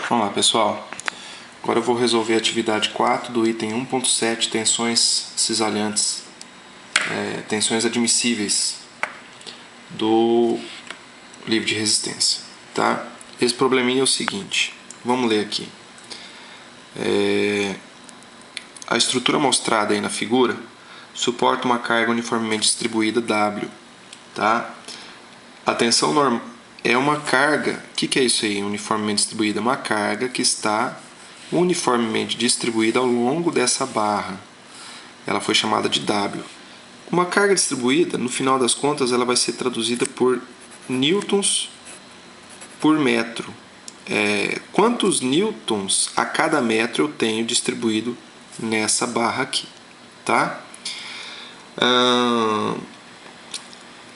Vamos lá, pessoal. Agora eu vou resolver a atividade 4 do item 1.7, tensões cisalhantes, tensões admissíveis do livre de resistência. Tá? Esse probleminha é o seguinte, vamos ler aqui. A estrutura mostrada aí na figura suporta uma carga uniformemente distribuída W. Tá? A tensão normal é uma carga. O que é isso aí, uniformemente distribuída? Uma carga que está uniformemente distribuída ao longo dessa barra. Ela foi chamada de W. Uma carga distribuída, no final das contas, ela vai ser traduzida por newtons por metro. Quantos newtons a cada metro eu tenho distribuído nessa barra aqui, tá?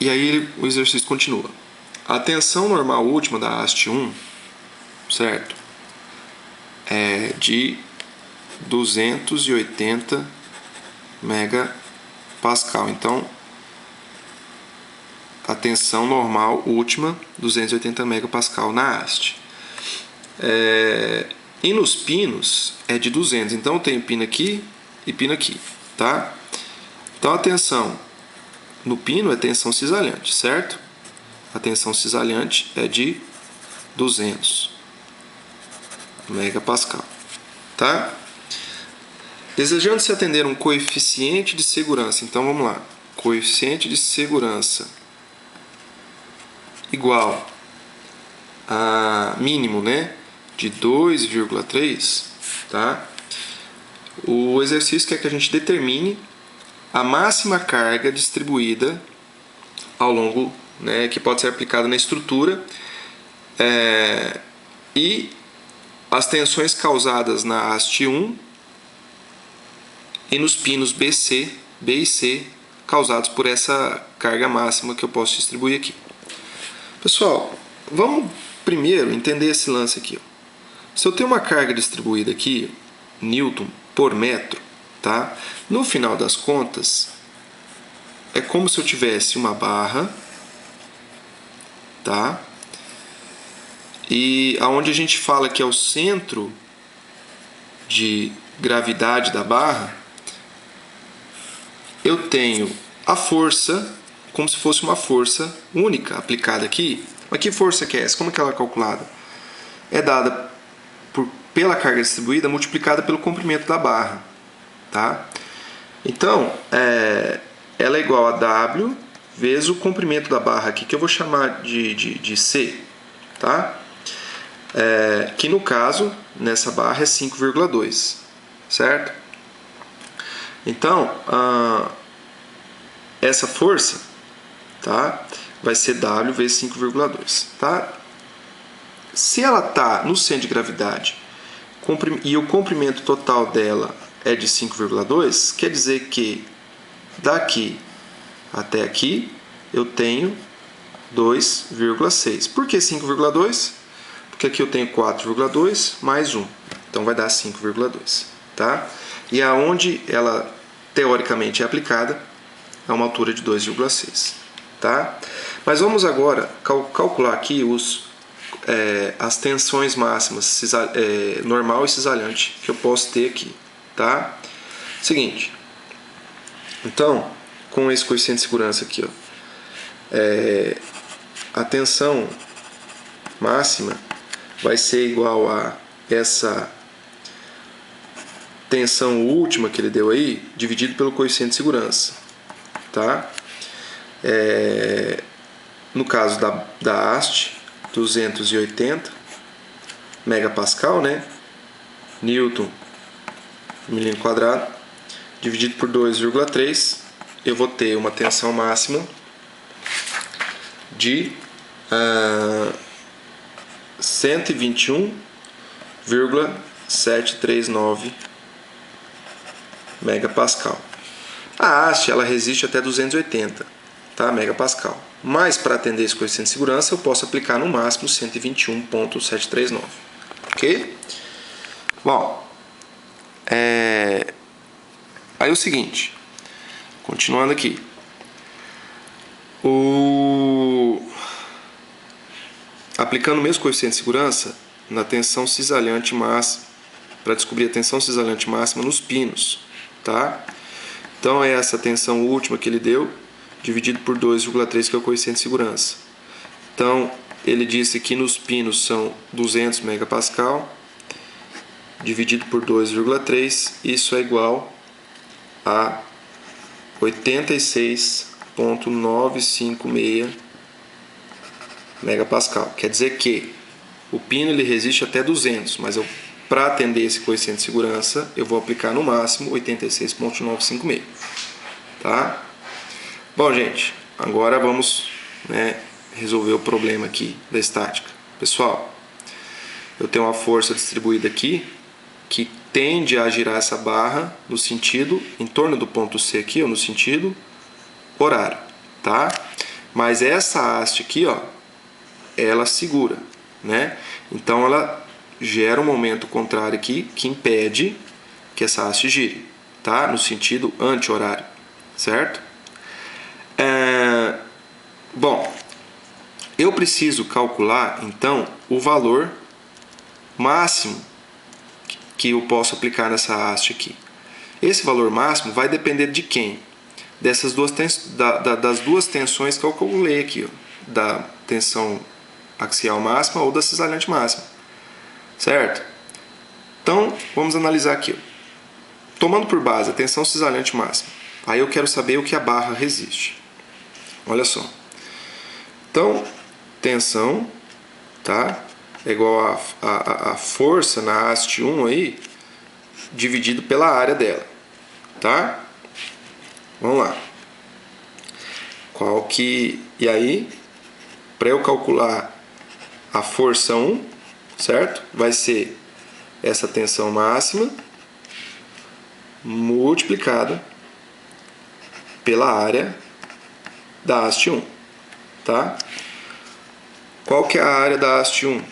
E aí o exercício continua. A tensão normal última da haste 1, certo? É de 280 megapascal. Então, a tensão normal última, 280 megapascal na haste. E nos pinos é de 200. Então, eu tenho pino aqui e pino aqui, tá? Então, a tensão no pino é tensão cisalhante, certo? A tensão cisalhante é de 200 megapascal, tá? Desejando-se atender um coeficiente de segurança, então vamos lá, coeficiente de segurança igual a mínimo, né, de 2,3, tá? O exercício quer que a gente determine a máxima carga distribuída ao longo, né, que pode ser aplicada na estrutura, e as tensões causadas na haste 1 e nos pinos B e C causados por essa carga máxima que eu posso distribuir aqui. Pessoal, vamos primeiro entender esse lance aqui. Se eu tenho uma carga distribuída aqui, newton por metro, tá? No final das contas, é como se eu tivesse uma barra, tá? E aonde a gente fala que é o centro de gravidade da barra, eu tenho a força, como se fosse uma força única aplicada aqui. Mas que força que é essa? Como é que ela é calculada? É dada pela carga distribuída multiplicada pelo comprimento da barra, tá? Então, ela é igual a W vezes o comprimento da barra aqui, que eu vou chamar de C, tá? Que no caso, nessa barra é 5,2, certo? Então, essa força, tá, vai ser W vezes 5,2, tá? Se ela está no centro de gravidade e o comprimento total dela é de 5,2, quer dizer que daqui até aqui eu tenho 2,6. Por que 5,2? Porque aqui eu tenho 4,2 mais 1. Então vai dar 5,2. Tá? E aonde ela teoricamente é aplicada a uma altura de 2,6. Tá? Mas vamos agora calcular aqui as tensões máximas normal e cisalhante que eu posso ter aqui. Tá? Seguinte. Então, com esse coeficiente de segurança aqui, ó, a tensão máxima vai ser igual a essa tensão última que ele deu aí, dividido pelo coeficiente de segurança, tá? No caso da haste, 280 megapascal, né? Newton milímetro quadrado, dividido por 2,3, eu vou ter uma tensão máxima de 121,739 megapascal. A haste ela resiste até 280, tá, megapascal. Mas para atender esse coeficiente de segurança eu posso aplicar no máximo 121,739, ok? Bom, aí é o seguinte, continuando aqui, aplicando o mesmo coeficiente de segurança, na tensão cisalhante máxima, para descobrir a tensão cisalhante máxima nos pinos, tá? Então é essa tensão última que ele deu, dividido por 2,3, que é o coeficiente de segurança. Então, ele disse que nos pinos são 200 megapascal, dividido por 2,3, isso é igual a 86,956 megapascal. Quer dizer que o pino ele resiste até 200, mas para atender esse coeficiente de segurança, eu vou aplicar no máximo 86,956. Tá? Bom, gente, agora vamos, resolver o problema aqui da estática. Pessoal, eu tenho uma força distribuída aqui que tende a girar essa barra no sentido, em torno do ponto C aqui, ó, no sentido horário, tá? Mas essa haste aqui, ó, ela segura, né? Então ela gera um momento contrário aqui que impede que essa haste gire, tá? No sentido anti-horário, certo? Bom, eu preciso calcular então o valor máximo que eu posso aplicar nessa haste aqui. Esse valor máximo vai depender de quem? Das duas tensões que eu calculei aqui, ó, da tensão axial máxima ou da cisalhante máxima, certo? Então, vamos analisar aqui, ó. Tomando por base a tensão cisalhante máxima, aí eu quero saber o que a barra resiste. Olha só. Então, tensão, tá? É igual a força na haste 1 aí, dividido pela área dela, tá? Vamos lá. E aí, para eu calcular a força 1, certo? Vai ser essa tensão máxima multiplicada pela área da haste 1, tá? Qual que é a área da haste 1?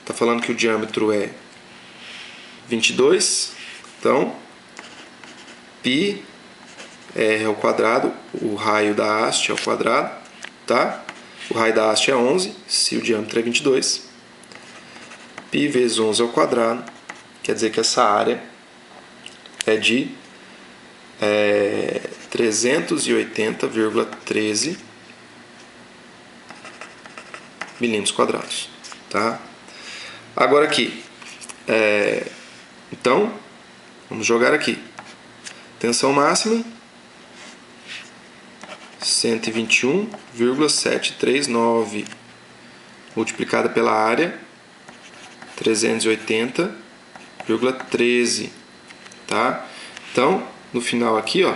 Está falando que o diâmetro é 22, então π é ao quadrado, o raio da haste ao quadrado, tá? O raio da haste é 11, se o diâmetro é 22. π vezes 11 ao quadrado, quer dizer que essa área é de 380,13 milímetros quadrados, tá? Agora aqui, então, vamos jogar aqui. Tensão máxima, 121,739, multiplicada pela área, 380,13, tá? Então, no final aqui, ó,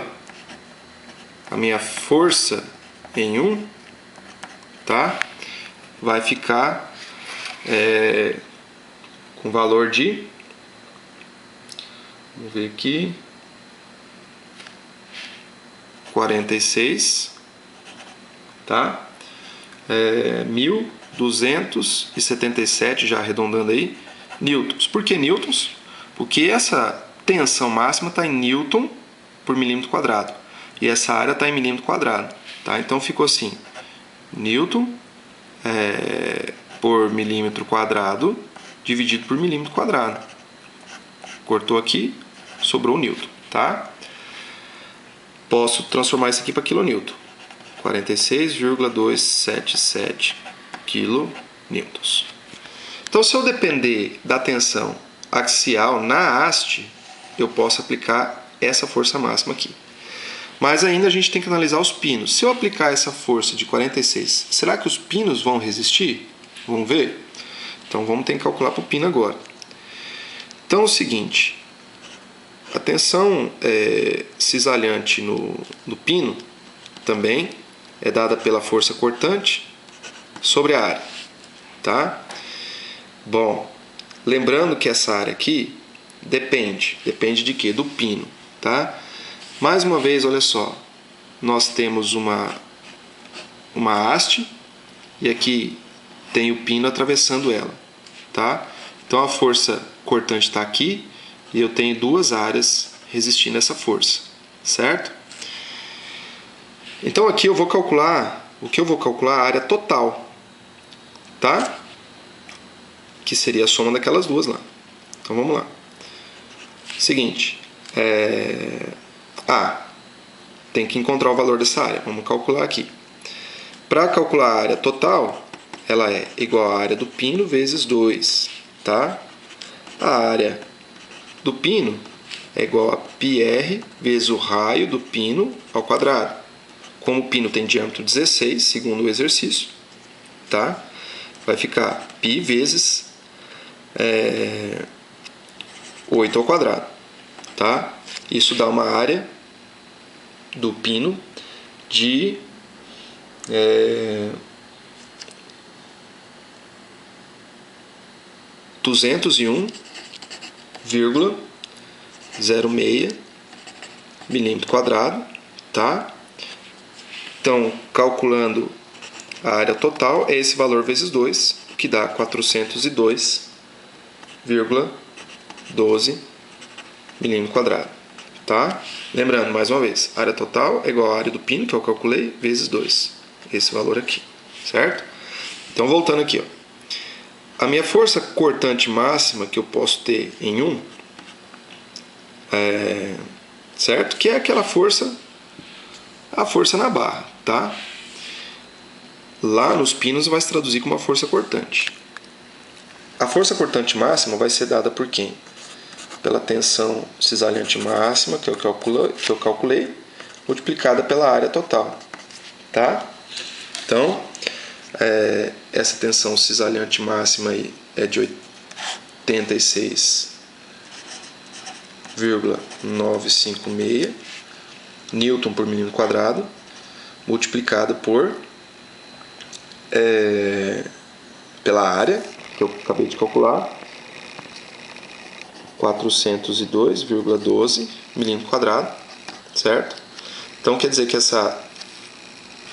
a minha força em 1, tá? Vai ficar com valor de, vamos ver aqui, 46, tá? 1.277, já arredondando aí, newtons. Por que newtons? Porque essa tensão máxima está em newton por milímetro quadrado e essa área está em milímetro quadrado, tá? Então ficou assim, newton por milímetro quadrado dividido por milímetro quadrado. Cortou aqui, sobrou newton, tá? Posso transformar isso aqui para quilonewton. 46,277 quilonewtons. Então, se eu depender da tensão axial na haste, eu posso aplicar essa força máxima aqui. Mas ainda a gente tem que analisar os pinos. Se eu aplicar essa força de 46, será que os pinos vão resistir? Vamos ver? Então vamos ter que calcular para o pino agora. Então é o seguinte, a tensão cisalhante no pino também é dada pela força cortante sobre a área, tá? Bom, lembrando que essa área aqui depende de quê? Do pino, tá? Mais uma vez, olha só, nós temos uma haste e aqui tem o pino atravessando ela, tá? Então a força cortante está aqui e eu tenho duas áreas resistindo a essa força, certo? Então aqui eu vou calcular, a área total, tá? que seria a soma daquelas duas lá. Então vamos lá. Seguinte, tem que encontrar o valor dessa área. Vamos calcular aqui. Para calcular a área total, ela é igual à área do pino vezes 2, tá? A área do pino é igual a πr vezes o raio do pino ao quadrado. Como o pino tem diâmetro 16, segundo o exercício, tá? Vai ficar π vezes 8 ao quadrado, tá? Isso dá uma área do pino de 201,06 milímetro quadrado, tá? Então, calculando a área total, é esse valor vezes 2, que dá 402,12 milímetro quadrado, tá? Lembrando, mais uma vez, a área total é igual à área do pino, que eu calculei, vezes 2. Esse valor aqui, certo? Então, voltando aqui, ó. A minha força cortante máxima que eu posso ter em 1, certo? Que é aquela força, a força na barra, tá? Lá nos pinos vai se traduzir como uma força cortante. A força cortante máxima vai ser dada por quem? Pela tensão cisalhante máxima, que eu calculei, multiplicada pela área total, tá? Então, essa tensão cisalhante máxima aí é de 86,956 Newton por milímetro quadrado, multiplicado pela área, que eu acabei de calcular, 402,12 milímetro quadrado, certo? Então quer dizer que essa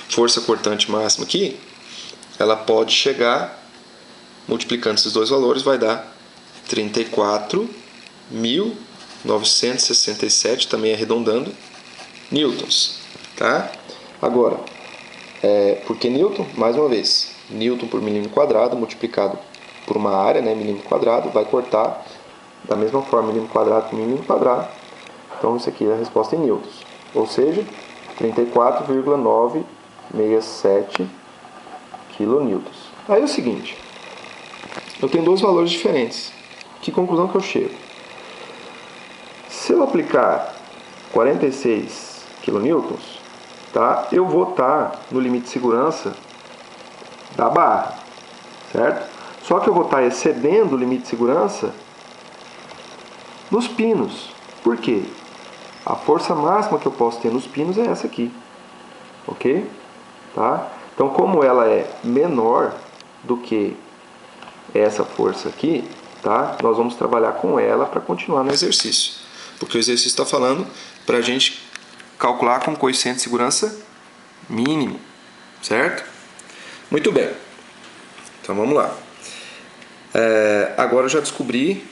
força cortante máxima aqui, ela pode chegar, multiplicando esses dois valores, vai dar 34.967, também arredondando, newtons, tá? Agora, por que newton? Mais uma vez, newton por milímetro quadrado multiplicado por uma área, né, milímetro quadrado, vai cortar da mesma forma milímetro quadrado por milímetro quadrado. Então isso aqui é a resposta em newtons, ou seja, 34,967 kilonewtons. Aí é o seguinte, eu tenho dois valores diferentes. Que conclusão que eu chego? Se eu aplicar 46 kilonewtons, tá? Eu vou estar no limite de segurança da barra, certo? Só que eu vou estar excedendo o limite de segurança nos pinos. Por quê? A força máxima que eu posso ter nos pinos é essa aqui, ok? Tá? Então, como ela é menor do que essa força aqui, tá? Nós vamos trabalhar com ela para continuar no exercício, porque o exercício está falando para a gente calcular com coeficiente de segurança mínimo, certo? Muito bem. Então vamos lá. Agora eu já descobri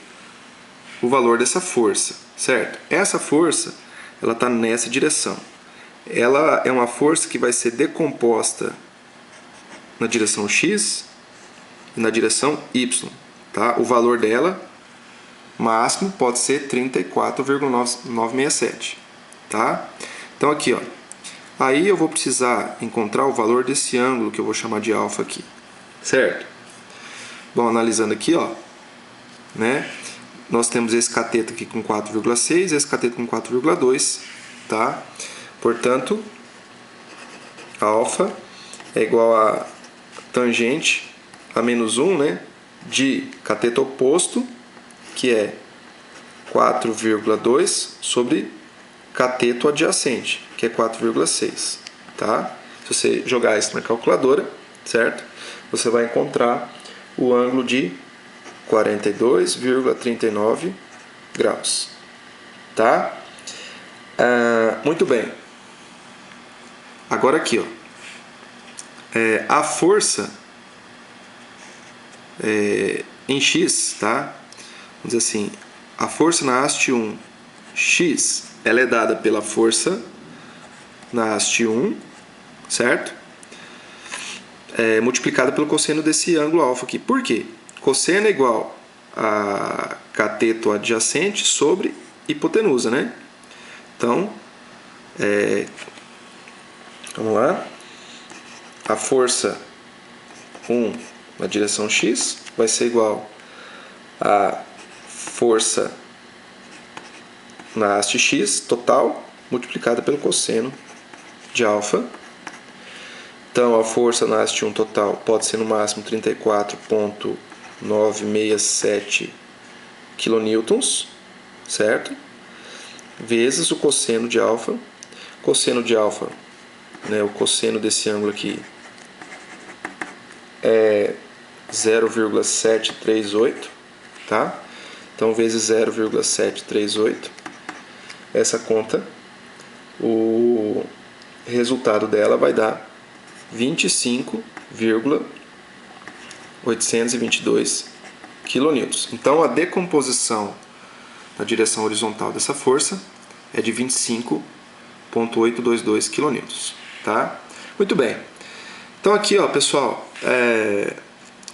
o valor dessa força, certo? Essa força, ela está nessa direção. Ela é uma força que vai ser decomposta na direção x e na direção y, tá? O valor dela máximo pode ser 34,967, tá? Então aqui, ó. Aí eu vou precisar encontrar o valor desse ângulo que eu vou chamar de alfa aqui, certo? Bom, analisando aqui, ó, né? Nós temos esse cateto aqui com 4,6, esse cateto com 4,2, tá? Portanto, alfa é igual a tangente a menos 1, né? De cateto oposto, que é 4,2 sobre cateto adjacente, que é 4,6, tá? Se você jogar isso na calculadora, certo? Você vai encontrar o ângulo de 42,39 graus, tá? Muito bem. Agora aqui, ó. A força em x, tá? Vamos dizer assim, a força na haste 1 x, ela é dada pela força na haste 1, certo? Multiplicada pelo cosseno desse ângulo alfa aqui. Por quê? cosseno é igual a cateto adjacente sobre hipotenusa, né? Então, vamos lá. A força 1 na direção x vai ser igual a força na haste x total multiplicada pelo cosseno de alfa. Então, a força na haste 1 total pode ser no máximo 34,967 kN, certo? Vezes o cosseno de alfa. Cosseno de alfa, né, o cosseno desse ângulo aqui é 0,738, tá? Então, vezes 0,738, essa conta, o resultado dela vai dar 25,822 kN. Então, a decomposição na direção horizontal dessa força é de 25,822 kN, tá? Muito bem. Então, aqui, ó, pessoal,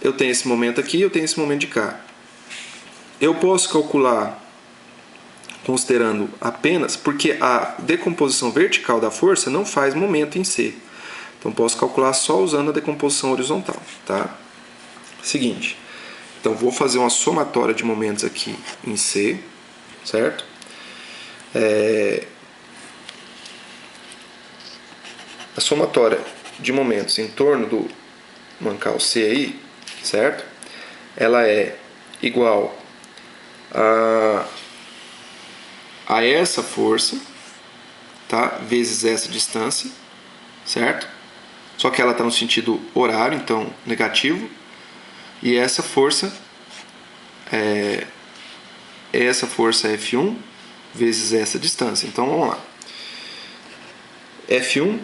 eu tenho esse momento aqui, eu tenho esse momento de cá. Eu posso calcular considerando apenas, porque a decomposição vertical da força não faz momento em C. Então, posso calcular só usando a decomposição horizontal, tá? Seguinte, então vou fazer uma somatória de momentos aqui em C, certo? A somatória de momentos em torno do mancal C aí, certo? Ela é igual a essa força, tá? Vezes essa distância, certo? Só que ela está no sentido horário, então negativo. E essa força é F1 vezes essa distância. Então vamos lá. F1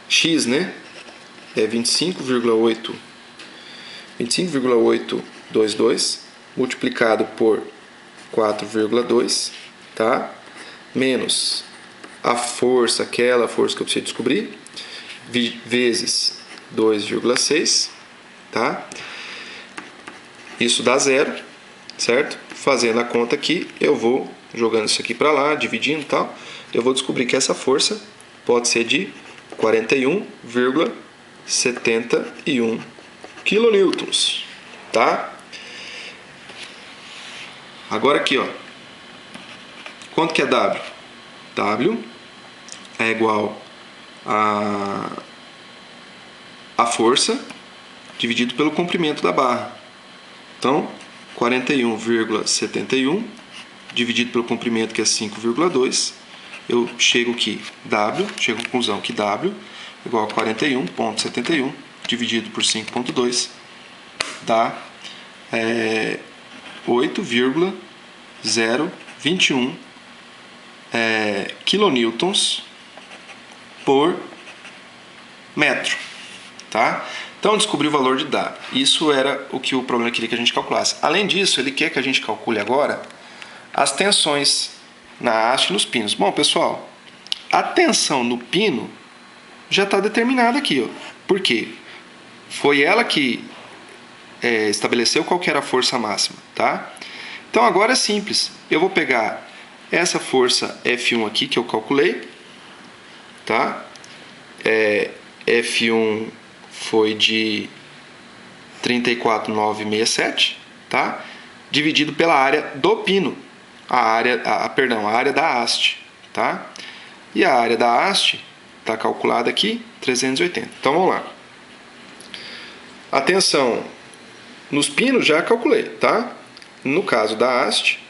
x, né? É 25,822 multiplicado por 4,2, tá? Menos a força, aquela força que eu preciso descobrir, vezes 2,6, tá? Isso dá zero, certo? Fazendo a conta aqui, eu vou jogando isso aqui para lá, dividindo e tal, eu vou descobrir que essa força pode ser de 41,71 kN, tá? Agora aqui, ó. Quanto que é W? W é igual a força dividido pelo comprimento da barra. Então, 41,71 dividido pelo comprimento, que é 5,2, eu chego aqui, chego à conclusão que W é igual a 41,71 dividido por 5,2 dá 8,021 kilonewtons por metro, tá? Então, descobri o valor de W. Isso era o que o problema queria que a gente calculasse. Além disso, ele quer que a gente calcule agora as tensões na haste e nos pinos. Bom, pessoal, a tensão no pino já está determinada aqui, ó. Por quê? Foi ela que estabeleceu qual que era a força máxima, tá? Então, agora é simples. Eu vou pegar essa força F1 aqui que eu calculei, tá? F1 foi de 34,967, tá? Dividido pela área do pino, a área da haste, tá? E a área da haste está calculada aqui, 380. Então vamos lá. A tensão nos pinos já calculei, tá? No caso da haste,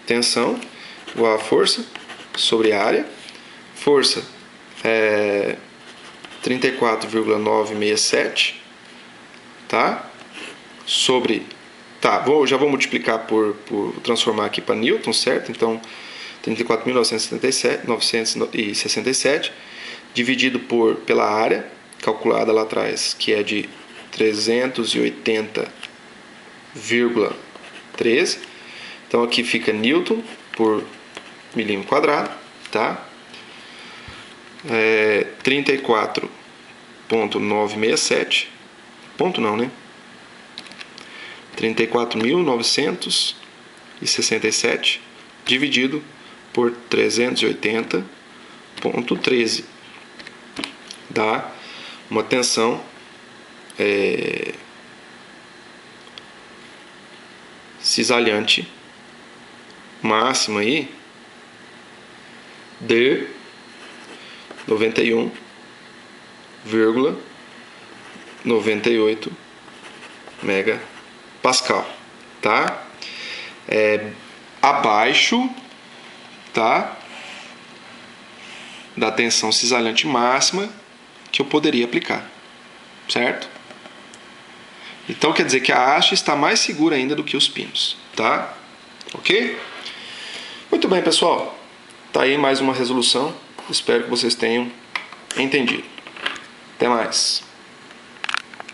tensão igual a força sobre a área. Força é 34,967, tá? Sobre, tá, já vou multiplicar por transformar aqui para newton, certo? Então, 34.967 dividido pela área calculada lá atrás, que é de 380,13. Então, aqui fica newton por milímetro quadrado, tá? 34,967, ponto não, né? 34.967 dividido por 380,13 dá uma tensão cisalhante máxima aí de 91,98 megapascal, tá? Abaixo, tá, da tensão cisalhante máxima que eu poderia aplicar, certo? Então quer dizer que a haste está mais segura ainda do que os pinos, tá? Ok? Muito bem, pessoal. Tá aí mais uma resolução. Espero que vocês tenham entendido. Até mais.